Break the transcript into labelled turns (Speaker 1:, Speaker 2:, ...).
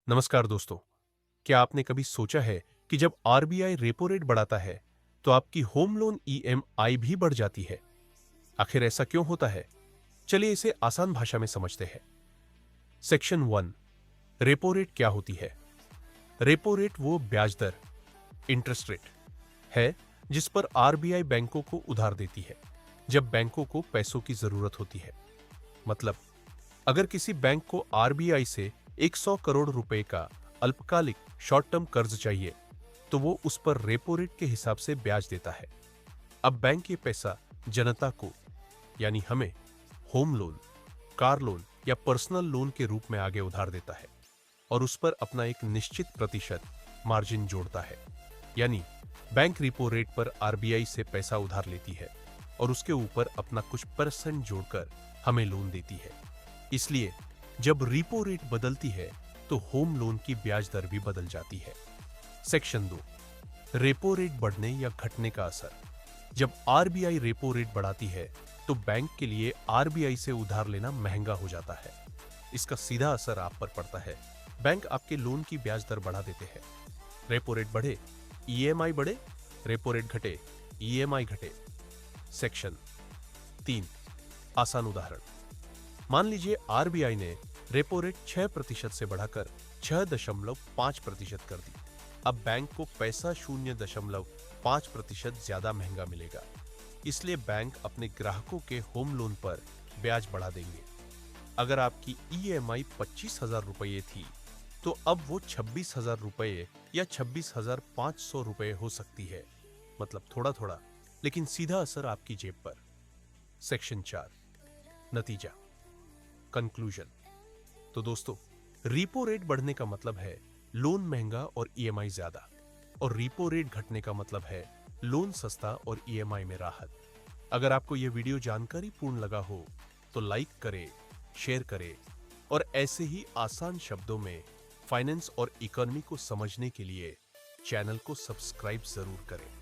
Speaker 1: नमस्कार दोस्तों। क्या आपने कभी सोचा है कि जब आरबीआई रेपो रेट बढ़ाता है तो आपकी होम लोन ईएमआई भी बढ़ जाती है? आखिर ऐसा क्यों होता है? चलिए इसे आसान भाषा में समझते हैं। सेक्शन 1, रेपो रेट क्या होती है? रेपो रेट वो ब्याज दर, इंटरेस्ट रेट है जिस पर आरबीआई बैंकों को उधार देती है जब बैंकों को पैसों की जरूरत होती है। मतलब, अगर किसी बैंक को आरबीआई से 100 करोड़ रुपए का अल्पकालिक शॉर्ट टर्म कर्ज चाहिए तो वो उस पर रेपो रेट के हिसाब से ब्याज देता है। अब बैंक ये पैसा जनता को, यानी हमें, होम लोन, कार लोन या पर्सनल लोन के रूप में आगे उधार देता है और उस पर अपना एक निश्चित प्रतिशत मार्जिन जोड़ता है। यानी बैंक रेपो रेट पर आरबीआई से पैसा उधार लेती है और उसके ऊपर अपना कुछ परसेंट जोड़कर हमें लोन देती है। इसलिए जब रेपो रेट बदलती है तो होम लोन की ब्याज दर भी बदल जाती है। सेक्शन 2, रेपो रेट बढ़ने या घटने का असर। जब आरबीआई रेपो रेट बढ़ाती है तो बैंक के लिए आरबीआई से उधार लेना महंगा हो जाता है। इसका सीधा असर आप पर पड़ता है। बैंक आपके लोन की ब्याज दर बढ़ा देते हैं। रेपो रेट बढ़े, ईएमआई बढ़े, रेपो रेट घटे, ईएमआई घटे। सेक्शन 3, आसान उदाहरण। मान लीजिए आरबीआई ने रेपो रेट 6% से बढ़ाकर 6.5% कर दी। अब बैंक को पैसा 0.5% ज्यादा महंगा मिलेगा। इसलिए बैंक अपने ग्राहकों के होम लोन पर ब्याज बढ़ा देंगे। अगर आपकी ईएमआई 25,000 रुपये थी तो अब वो 26,000 रुपये या 26,500 रुपये हो सकती है। मतलब थोड़ा थोड़ा, लेकिन सीधा असर आपकी जेब पर। सेक्शन 4, नतीजा, कंक्लूजन। तो दोस्तों, रेपो रेट बढ़ने का मतलब है लोन महंगा और ईएमआई ज्यादा, और रेपो रेट घटने का मतलब है लोन सस्ता और ईएमआई में राहत। अगर आपको यह वीडियो जानकारी पूर्ण लगा हो तो लाइक करें, शेयर करें और ऐसे ही आसान शब्दों में फाइनेंस और इकोनॉमी को समझने के लिए चैनल को सब्सक्राइब जरूर करें।